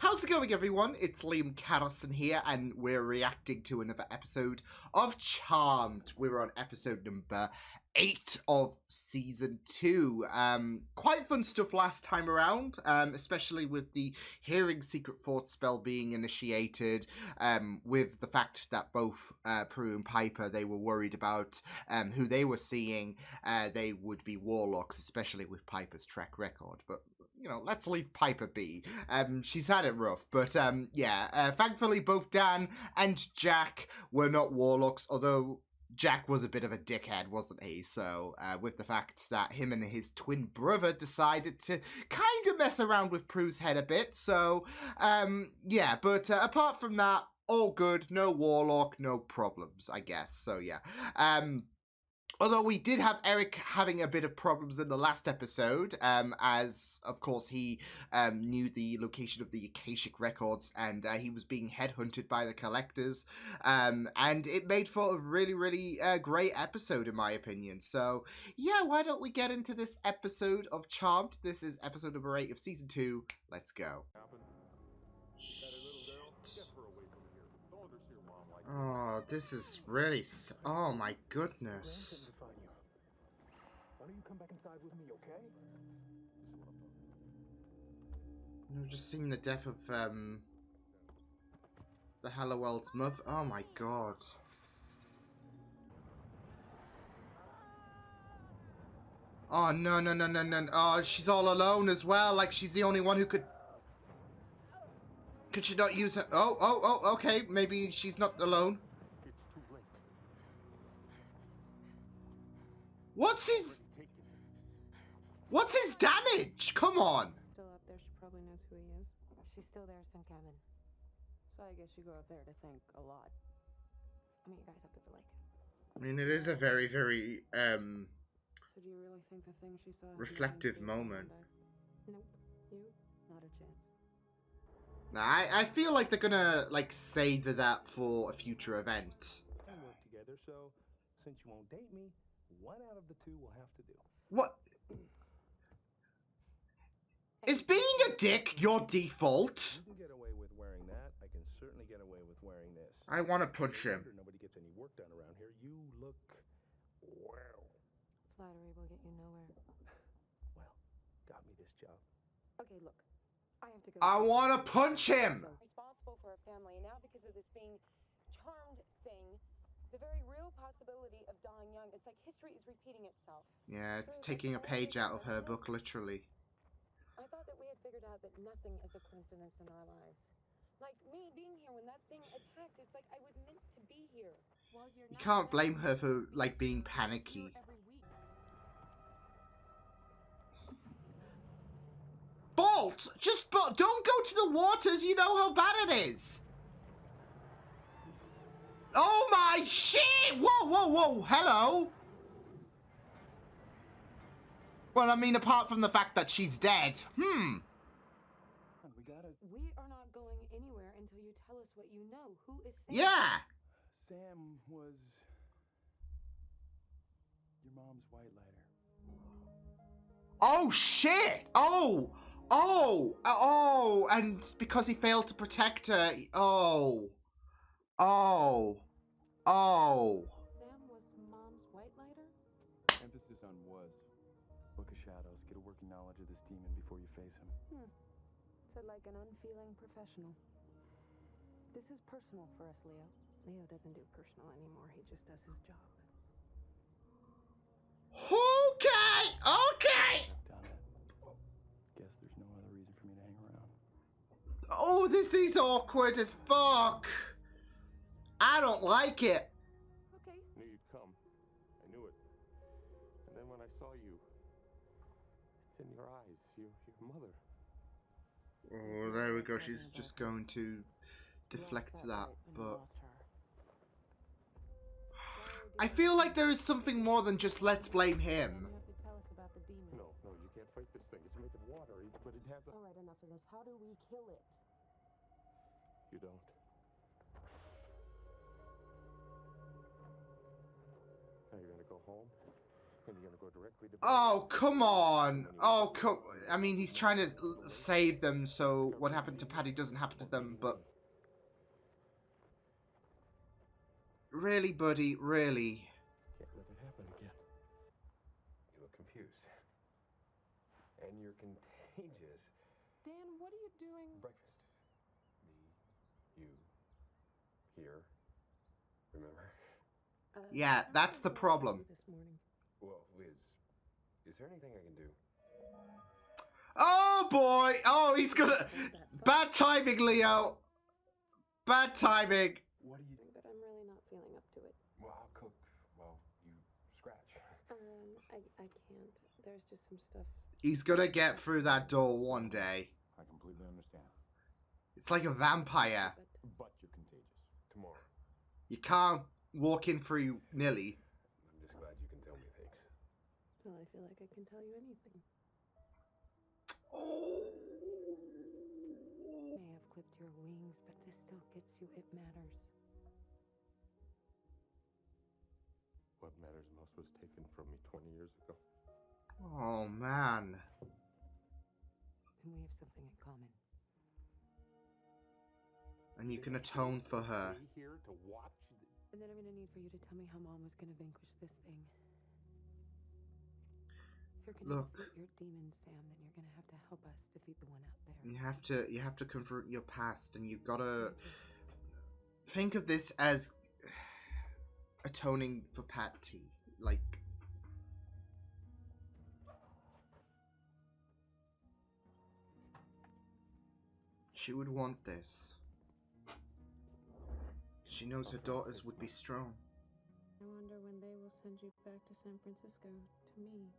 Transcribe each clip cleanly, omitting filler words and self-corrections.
How's it going, everyone? It's Liam Carlson here, and we're reacting to another episode of Charmed. We're on episode number 8 of season 2. Quite fun stuff last time around, especially with the hearing secret thought spell being initiated, with the fact that both Prue and Piper, they were worried about who they were seeing. They would be warlocks, especially with Piper's track record, but you know, let's leave Piper be. She's had it rough, but thankfully both Dan and Jack were not warlocks, although Jack was a bit of a dickhead, wasn't he? So, with the fact that him and his twin brother decided to kind of mess around with Prue's head a bit. So, but apart from that, all good, no warlock, no problems, I guess. So, yeah. Although we did have Eric having a bit of problems in the last episode, as, of course, he knew the location of the Akashic records, and he was being headhunted by the collectors, and it made for a really, really great episode, in my opinion. So, yeah, why don't we get into this episode of Charmed? This is episode number 8 of Season 2. Let's go. Oh, this is really... Oh, my goodness. Why don't you come back inside with me, okay? We've just seen the death of, the Hallowell's mother. Oh, my God. Oh, no. Oh, she's all alone as well. Like, she's the only one who could... Could she not use her? Oh, okay. Maybe she's not alone. It's too late. What's his damage? Come on. Still up there, she probably knows who he is. She's still there, some cabin. So I guess you go up there to think a lot. I'll meet you guys up at the lake. I mean, it is a very, very, So do you really think the thing she saw... reflective moment. Nope. You? Not a chance. Nah, I feel like they're gonna, like, save that for a future event. We work together, so since you won't date me, one out of the two will have to do. What? Is being a dick your default? You can get away with wearing that. I can certainly get away with wearing this. I want to punch him. Nobody gets any work done around here. You look well. Flattery will get you nowhere. Well, got me this job. Okay, look. I have to go. I want to punch him. Responsible for a family, and now because of this being charmed thing, the very real possibility of dying young. It's like history is repeating itself. Yeah, it's taking a page out of her book, literally. I thought that we had figured out that nothing is a coincidence in our lives. Like me being here when that thing attacked, it's like I was meant to be here. Well, You can't blame her for, like, being panicky. Bolt! Don't go to the waters, you know how bad it is! Oh my shit! Whoa, hello! Well, I mean, apart from the fact that she's dead. We got it. We are not going anywhere until you tell us what you know. Who is Sam? Yeah! Sam was your mom's white lighter. Oh shit! And because he failed to protect her. Oh. Sam was mom's white lighter? Emphasis on was. Book of Shadows. Get a working knowledge of this demon before you face him. Said like an unfeeling professional. This is personal for us, Leo. Leo doesn't do personal anymore. He just does his job. Okay! I've done it. Guess there's no other reason for me to hang around. Oh, this is awkward as fuck. I don't like it. Okay. Knew you'd come. I knew it. And then when I saw you, it's in your eyes. Your mother. Oh, there we go. She's just going to deflect that, but I feel like there is something more than just let's blame him. You have to tell us about the demon. No, you can't fight this thing. It's made of water, but it has a... All right, enough of this. How do we kill it? You don't. Now you're gonna go home And you're gonna go directly to bed. Oh, come on. Oh, come... I mean, he's trying to save them, so what happened to Patty doesn't happen to them, but... Really, buddy? Really? Can't let it happen again. You look confused. And you're contagious. Dan, what are you doing? Breakfast. Me, you, here. Remember? Yeah, that's the problem. This morning. Well, Liz, is there anything I can do? Oh, boy! Oh, he's gonna... Bad timing, Leo! Bad timing! What do you do? But I'm really not feeling up to it. Well, I'll cook while you scratch. I can't. There's just some stuff. He's gonna get through that door one day. I completely understand. It's like a vampire. But you're contagious. Tomorrow. You can't walk in through Nilly. I'm just glad you can tell me things. Well, I feel like I can tell you anything. Oh. May have clipped your wings, but this still gets you. It matters. What matters most was taken from me 20 years ago. Oh, man. And we have something in common. And you can atone for her. Stay here to watch. And then I'm gonna need for you to tell me how Mom was gonna vanquish this thing. If you're gonna Look. defeat your demon, Sam, then you're gonna have to help us defeat the one out there. You have to confront your past, and you gotta think of this as atoning for Patty. Like, she would want this. She knows her daughters would be strong. I wonder when they will send you back to San Francisco, to me.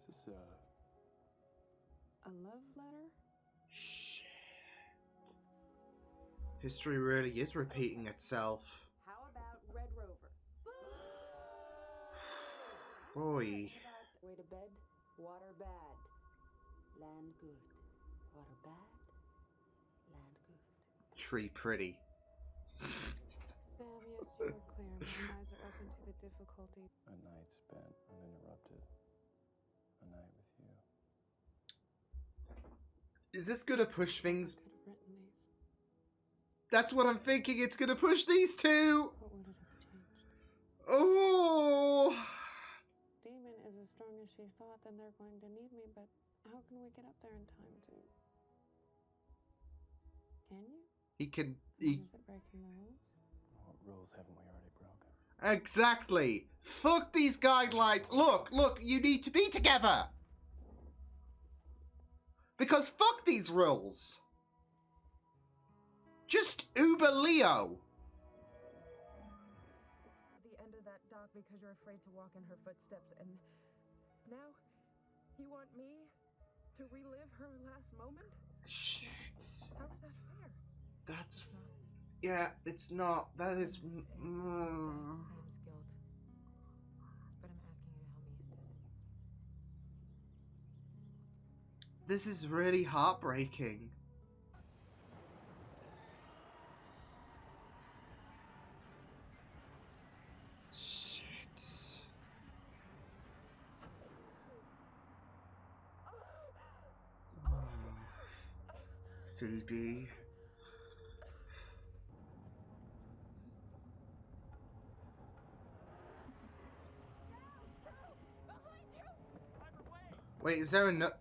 Is this, A love letter? Shit. History really is repeating itself. How about Red Rover? Boy. Way to bed, water bad. Land good. Water bad, land good. Tree pretty. Sam, yes, you were clear. My eyes are open to the difficulty. A night spent uninterrupted. A night with you. Is this gonna push things? Could have written these. That's what I'm thinking. It's gonna push these two. What would it have changed? Oh. Demon is as strong as she thought, then they're going to need me, but how can we get up there in time to... Can you? He can. Is it breaking the rules? What rules haven't we already broken? Exactly. Fuck these guidelines. Look. You need to be together. Because fuck these rules. Just Uber Leo. The end of that dock because you're afraid to walk in her footsteps, and now you want me to relive her last moment? Shit. How is that fair? That's. Yeah, it's not. That is. Sam's guilt, but I'm asking you to help me end it. This is really heartbreaking. Shit. Oh. Phoebe. Wait, is there a no?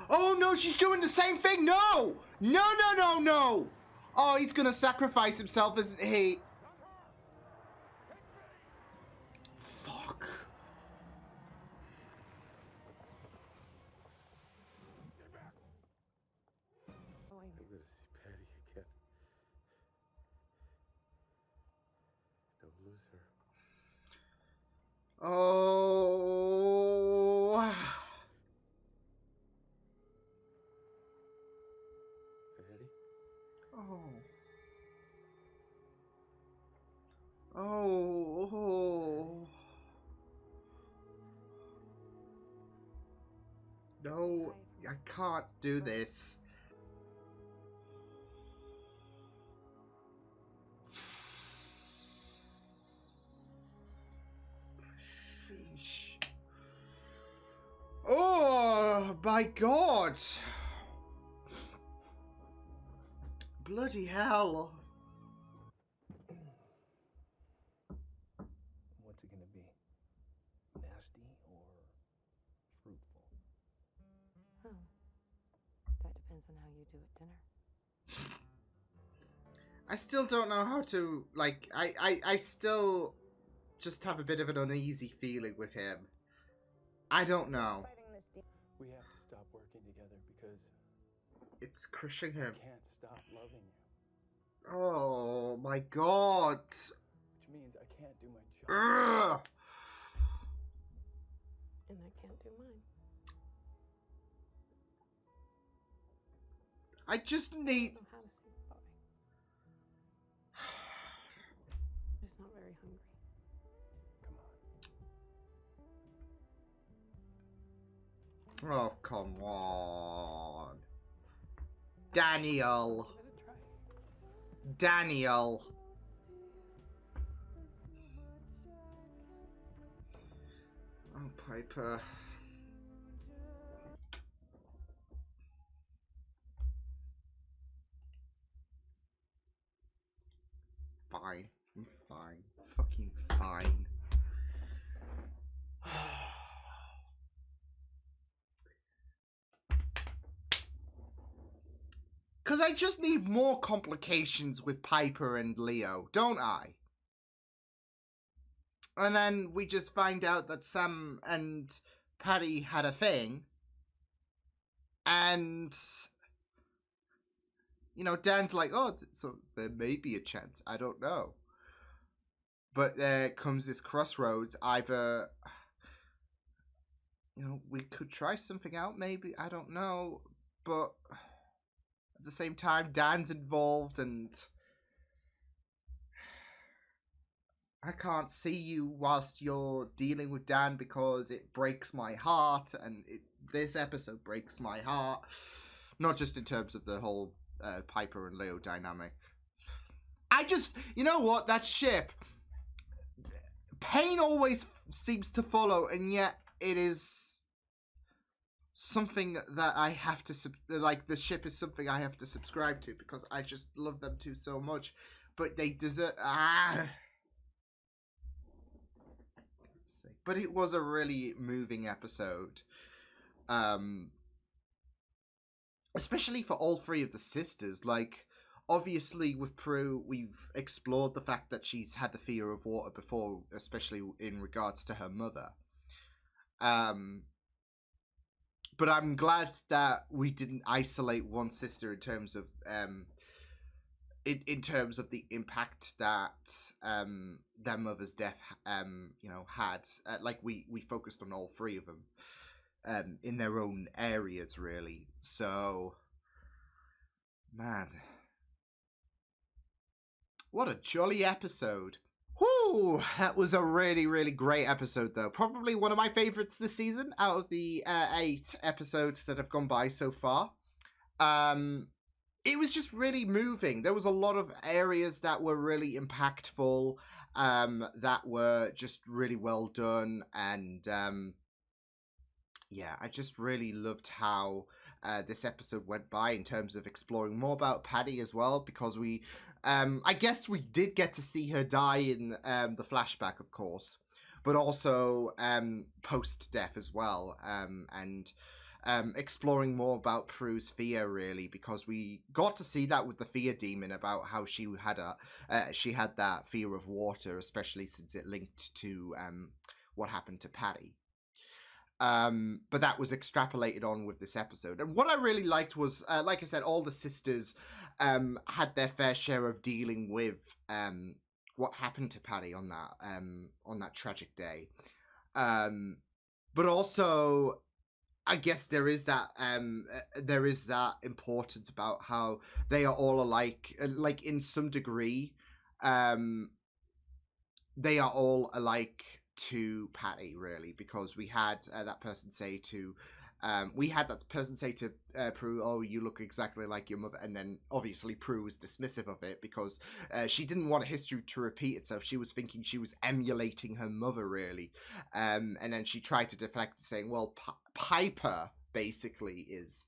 Oh no, she's doing the same thing! No! No! Oh, he's gonna sacrifice himself, isn't he? Fuck. Oh, I'm gonna see Patty again. Don't lose her. Oh. Patty? Oh. Oh. No, I can't do this. Shit. my god! Bloody hell. What's it gonna be? Nasty or fruitful? Oh. That depends on how you do at dinner. I still don't know how to, like, I still just have a bit of an uneasy feeling with him. I don't know. We have to stop working together because It's crushing I him. can't stop loving you. Oh my god. Which means I can't do my job. Ugh. And I can't do mine. I just I need... don't know how to say goodbye. I'm just not very hungry. Come on. Oh, come on. Daniel. I'm gonna try. Daniel. Oh, Piper. Fine. I'm fine. Fucking fine. Because I just need more complications with Piper and Leo, don't I? And then we just find out that Sam and Patty had a thing. And, you know, Dan's like, oh, so there may be a chance. I don't know. But there comes this crossroads. Either, you know, we could try something out, maybe. I don't know. But at the same time, Dan's involved and I can't see you whilst you're dealing with Dan because it breaks my heart, and this episode breaks my heart. Not just in terms of the whole Piper and Leo dynamic. I just, you know what, that ship, pain always seems to follow, and yet it is something that I have to, like, the ship is something I have to subscribe to because I just love them two so much, but they deserve, But it was a really moving episode. Especially for all three of the sisters. Like, obviously with Prue, we've explored the fact that she's had the fear of water before, especially in regards to her mother. But I'm glad that we didn't isolate one sister in terms of in terms of the impact that their mother's death you know, had. Like we focused on all three of them in their own areas, really. So, man, what a jolly episode. Whoo, that was a really, really great episode, though. Probably one of my favorites this season out of the 8 episodes that have gone by so far. It was just really moving. There was a lot of areas that were really impactful, that were just really well done, and yeah, I just really loved how this episode went by in terms of exploring more about Paddy as well, because we, I guess we did get to see her die in the flashback, of course, but also post-death as well, and exploring more about Prue's fear, really, because we got to see that with the fear demon about how she had that fear of water, especially since it linked to what happened to Patty. But that was extrapolated on with this episode, and what I really liked was, like I said, all the sisters had their fair share of dealing with what happened to Patty on that tragic day, but also, I guess there is that importance about how they are all alike, like in some degree, they are all alike to Patty, really, because we had that person say to Prue, oh, you look exactly like your mother, and then obviously Prue was dismissive of it because she didn't want history to repeat itself. She was thinking she was emulating her mother, really, and then she tried to deflect, saying, well, Piper basically is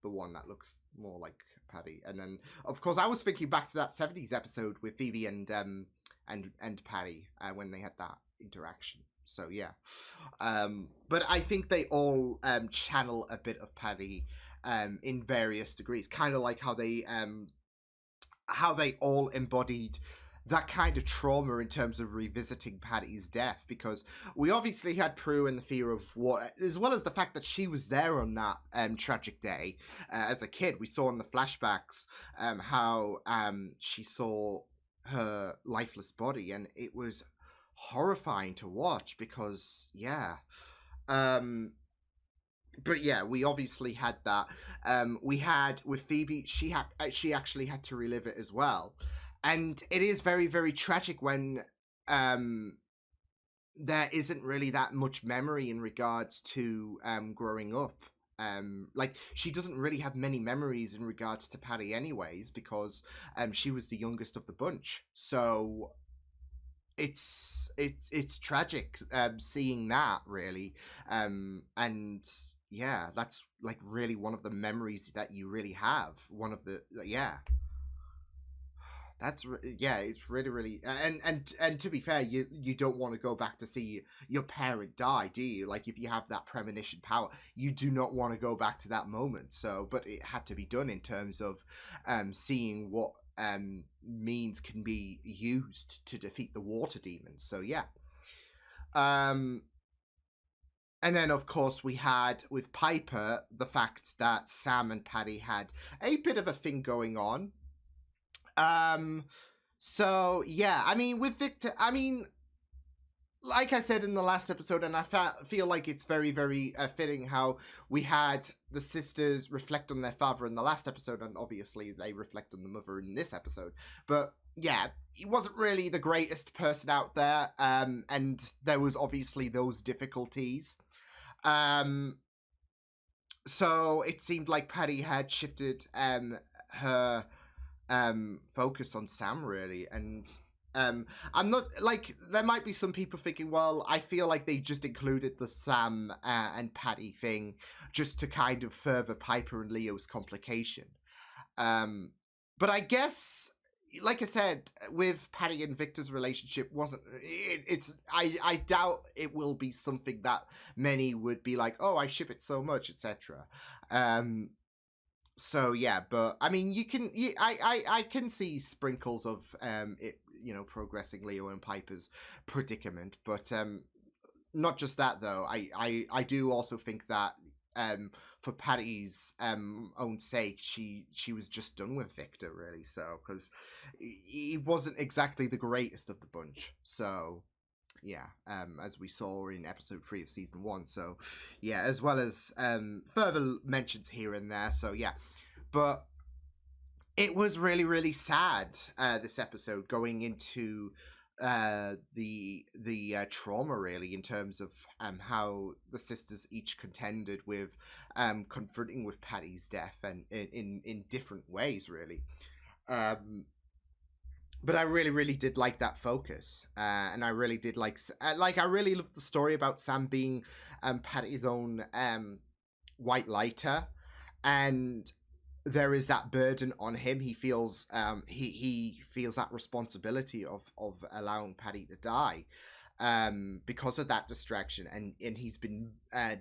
the one that looks more like Paddy. And then, of course, I was thinking back to that 70s episode with Phoebe and Paddy when they had that interaction. So yeah, but I think they all channel a bit of Paddy in various degrees, kind of like how they all embodied that kind of trauma in terms of revisiting Paddy's death, because we obviously had Prue and the fear of what, as well as the fact that she was there on that tragic day as a kid. We saw in the flashbacks how she saw her lifeless body, and it was horrifying to watch because, yeah. But yeah, we obviously had that. We had with Phoebe, she actually had to relive it as well. And it is very, very tragic when there isn't really that much memory in regards to growing up. Like, she doesn't really have many memories in regards to Paddy anyways, because she was the youngest of the bunch. So it's tragic seeing that, really. And yeah, that's like really one of the memories that you really have. One of the, yeah. It's really, really, and to be fair, you don't want to go back to see your parent die, do you? Like, if you have that premonition power, you do not want to go back to that moment. So, but it had to be done in terms of seeing what means can be used to defeat the water demons. So yeah. And then, of course, we had with Piper the fact that Sam and Paddy had a bit of a thing going on. So yeah, I mean, with Victor, I mean, like I said in the last episode, and I feel like it's very, very fitting how we had the sisters reflect on their father in the last episode, and obviously they reflect on the mother in this episode. But yeah, he wasn't really the greatest person out there, and there was obviously those difficulties. So it seemed like Paddy had shifted her focus on Sam, really. And I'm not, like, there might be some people thinking, well, I feel like they just included the Sam and Paddy thing just to kind of further Piper and Leo's complication. But I guess, like I said, with Paddy and Victor's relationship I doubt it will be something that many would be like, oh, I ship it so much, etc. So yeah, but I mean, I can see sprinkles of it, progressing Leo and Piper's predicament, but not just that though. I do also think that for Paddy's own sake, she was just done with Victor, really. So because he wasn't exactly the greatest of the bunch. So yeah, as we saw in episode 3 of season 1. So yeah, as well as further mentions here and there. So yeah, but it was really, really sad, this episode, going into the trauma, really, in terms of how the sisters each contended with confronting with Paddy's death, and in different ways, really. But I really, really did like that focus, and I really did like I really loved the story about Sam being Paddy's own white lighter, and there is that burden on him. He feels he feels that responsibility of allowing Paddy to die because of that distraction, and he's been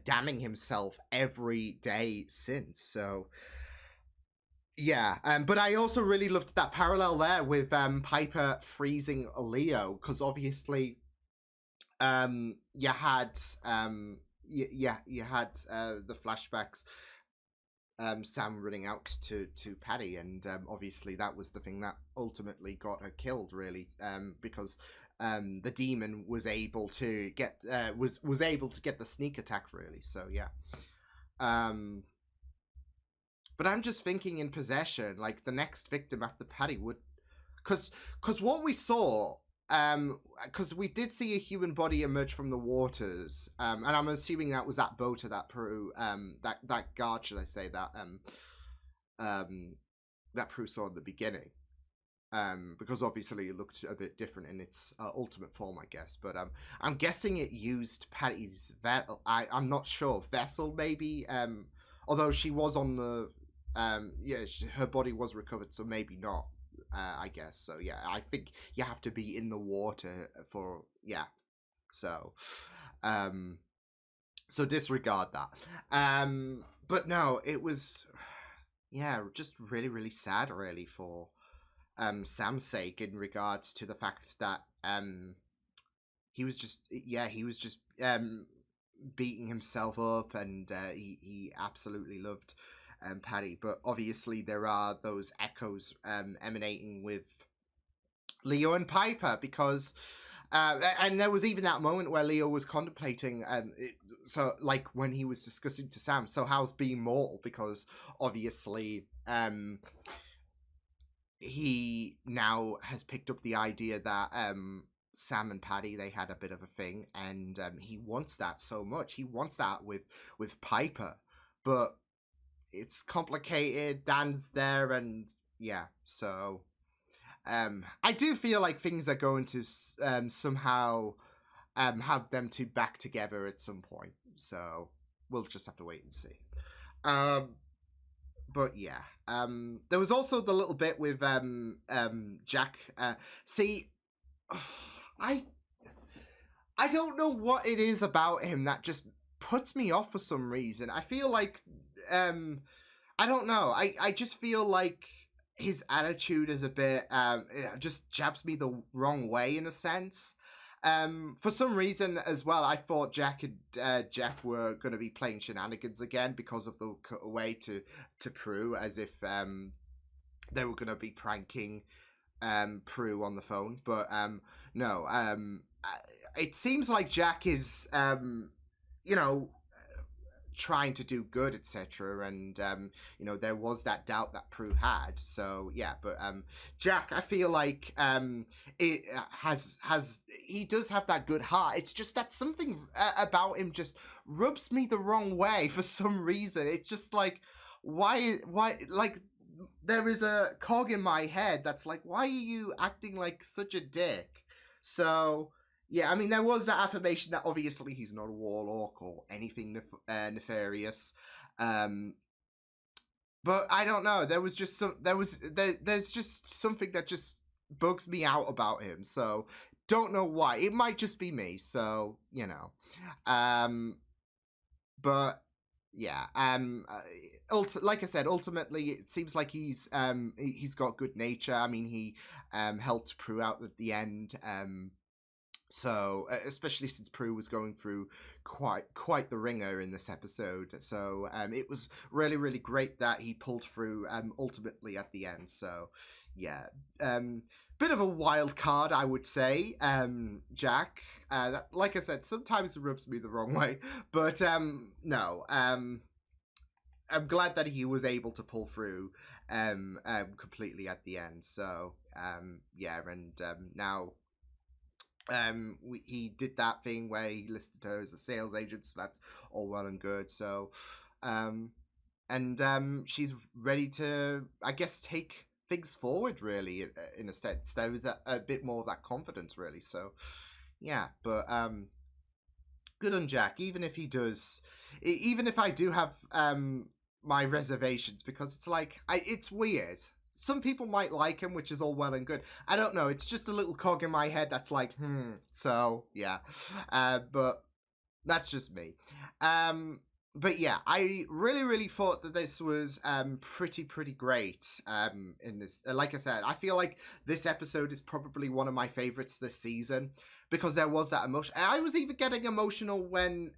damning himself every day since. So yeah, but I also really loved that parallel there with Piper freezing Leo, because obviously you had you had the flashbacks, Sam running out to Paddy, and obviously that was the thing that ultimately got her killed, really, because the demon was able to get was able to get the sneak attack, really. So yeah. But I'm just thinking in possession, like the next victim after Paddy would, because what we saw, because we did see a human body emerge from the waters, and I'm assuming that was that boater, that Prue, that guard, should I say, that Prue saw in the beginning. because obviously it looked a bit different in its ultimate form, I guess. But I'm guessing it used Patty's I'm not sure, vessel maybe. Although she was on the her body was recovered, so maybe not. I guess so. Yeah, I think you have to be in the water for So, so disregard that. But no, it was just really really sad, really, for Sam's sake, in regards to the fact that he was just beating himself up, and he absolutely loved Patty. But obviously there are those echoes emanating with Leo and Piper, because and there was even that moment where Leo was contemplating, so like when he was discussing to Sam, so how's being mortal, because obviously he now has picked up the idea that Sam and Paddy, they had a bit of a thing, and he wants that so much. He wants that with Piper, but it's complicated. Dan's there, and so I do feel like things are going to somehow have them two back together at some point. So we'll just have to wait and see. But there was also the little bit with Jack. See, I don't know what it is about him that just puts me off for some reason. I feel like I don't know. I just feel like his attitude is a bit it just jabs me the wrong way, in a sense. For some reason as well, I thought Jack and Jeff were going to be playing shenanigans again, because of the way to Prue, as if they were going to be pranking Prue on the phone. But no, it seems like Jack is trying to do good, etc. And there was that doubt that Prue had. So but Jack, I feel like it he does have that good heart. It's just that something about him just rubs me the wrong way for some reason. It's just like, why like, there is a cog in my head that's like, why are you acting like such a dick? So I mean, there was that affirmation that obviously he's not a warlock or anything nefarious, but I don't know. There was just there's just something that just bugs me out about him. So don't know why. It might just be me. So but like I said, ultimately it seems like he's got good nature. I mean, he helped Prue out at the end. So, especially since Prue was going through quite the ringer in this episode. So, it was really, really great that he pulled through ultimately at the end. So, bit of a wild card, I would say, Jack. That, like I said, sometimes it rubs me the wrong way. But, no. I'm glad that he was able to pull through completely at the end. So, and now he did that thing where he listed her as a sales agent, so that's all well and good. So she's ready to, I guess, take things forward, really, in a sense. There was a bit more of that confidence, really. So but good on Jack, even if I do have my reservations, because it's like, it's weird. Some people might like him, which is all well and good. I don't know. It's just a little cog in my head that's like, So, but that's just me. But I really, really thought that this was pretty great in this. Like I said, I feel like this episode is probably one of my favorites this season, because there was that emotion. I was even getting emotional when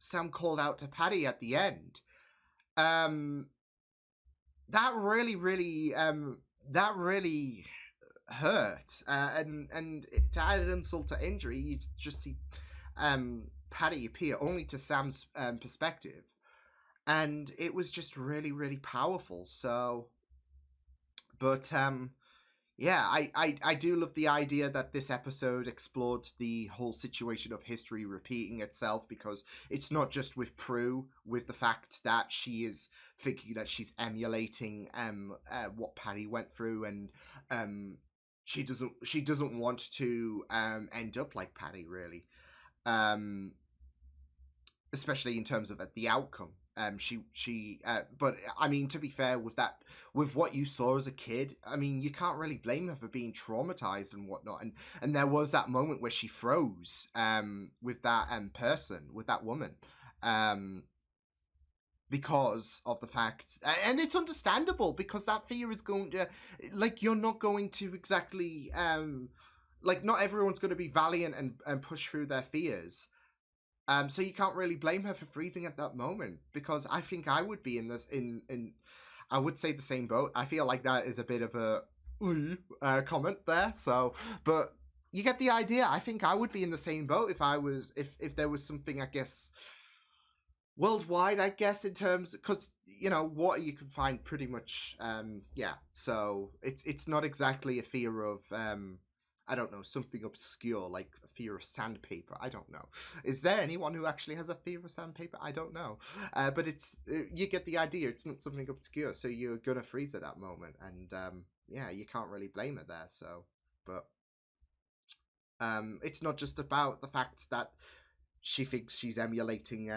Sam called out to Paddy at the end. That really, really hurt. And to add an insult to injury, you just see Paddy appear only to Sam's perspective, and it was just really, really powerful. So, but Yeah, I do love the idea that this episode explored the whole situation of history repeating itself, because it's not just with Prue, with the fact that she is thinking that she's emulating what Patty went through, and she doesn't want to end up like Patty, really. Especially in terms of the outcome. But I mean, to be fair, with what you saw as a kid, I mean, you can't really blame her for being traumatized and whatnot. And there was that moment where she froze, with that with that woman, because of the fact, and it's understandable, because that fear is going to, like, you're not going to exactly, like, not everyone's going to be valiant and push through their fears. So you can't really blame her for freezing at that moment, because I think I would be I would say the same boat. I feel like that is a bit of a comment there. So, but you get the idea. I think I would be in the same boat if there was something, I guess, worldwide, I guess, in terms, because water you can find pretty much. Yeah. So it's not exactly a fear of I don't know, something obscure like a fear of sandpaper. I don't know. Is there anyone who actually has a fear of sandpaper? I don't know. But you get the idea. It's not something obscure, so you're gonna freeze at that moment, and yeah, you can't really blame it there. So, but it's not just about the fact that she thinks she's emulating.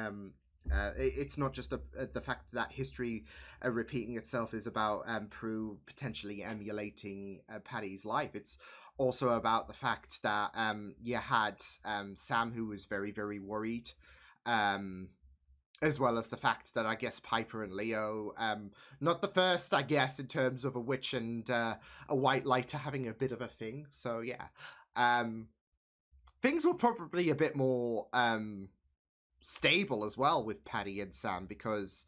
It's not just the fact that history repeating itself is about Prue potentially emulating Patty's life. It's also about the fact that you had Sam, who was very, very worried, as well as the fact that I guess Piper and Leo, not the first, I guess, in terms of a witch and a white lighter having a bit of a thing. So yeah, things were probably a bit more stable as well with Patty and Sam, because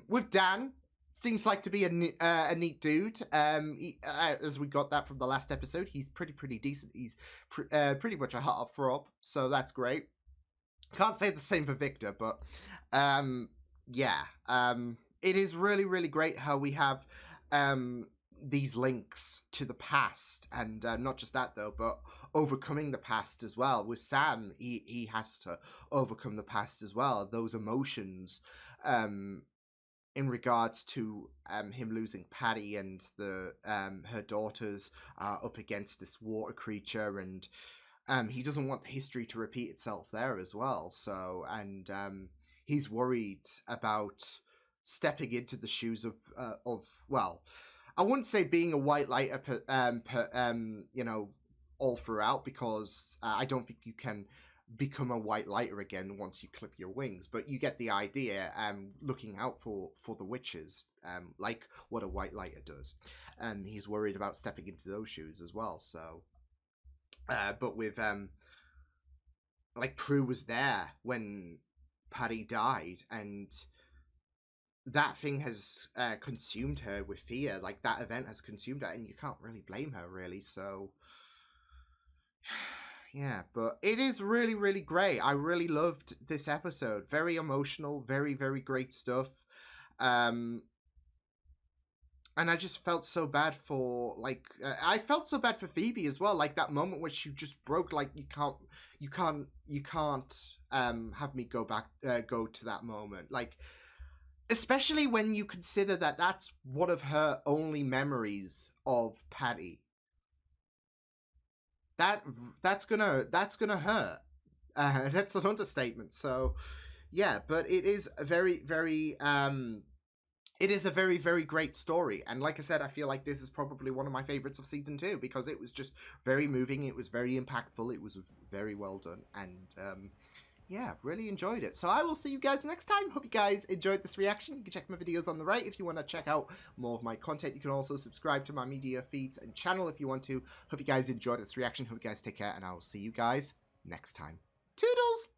with Dan, seems like to be a neat dude. As we got that from the last episode, he's pretty decent. He's pretty much a hot up for up, so that's great. Can't say the same for Victor, but yeah, it is really, really great how we have these links to the past, and not just that though, but overcoming the past as well. With Sam, he has to overcome the past as well, those emotions, in regards to him losing Patty, and the her daughters are up against this water creature, and he doesn't want history to repeat itself there as well. So, and he's worried about stepping into the shoes of well, I wouldn't say being a white lighter all throughout, because I don't think you can become a white lighter again once you clip your wings, but you get the idea. Looking out for the witches, like what a white lighter does. He's worried about stepping into those shoes as well. So but with like, Prue was there when Patty died, and that thing has consumed her with fear. Like, that event has consumed her, and you can't really blame her, really. So yeah, but it is really, really great. I really loved this episode. Very emotional, very, very great stuff. And I just felt so bad for, like, I felt so bad for Phoebe as well. Like, that moment where she just broke. Like, you can't have me go to that moment. Like, especially when you consider that that's one of her only memories of Patty. That's gonna hurt. That's an understatement. So yeah, but it is a very, very it is a very, very great story. And like I said, I feel like this is probably one of my favorites of season 2, because it was just very moving. It was very impactful. It was very well done. And yeah, really enjoyed it. So I will see you guys next time. Hope you guys enjoyed this reaction. You can check my videos on the right if you want to check out more of my content. You can also subscribe to my media feeds and channel if you want to. Hope you guys enjoyed this reaction. Hope you guys take care, and I will see you guys next time. Toodles!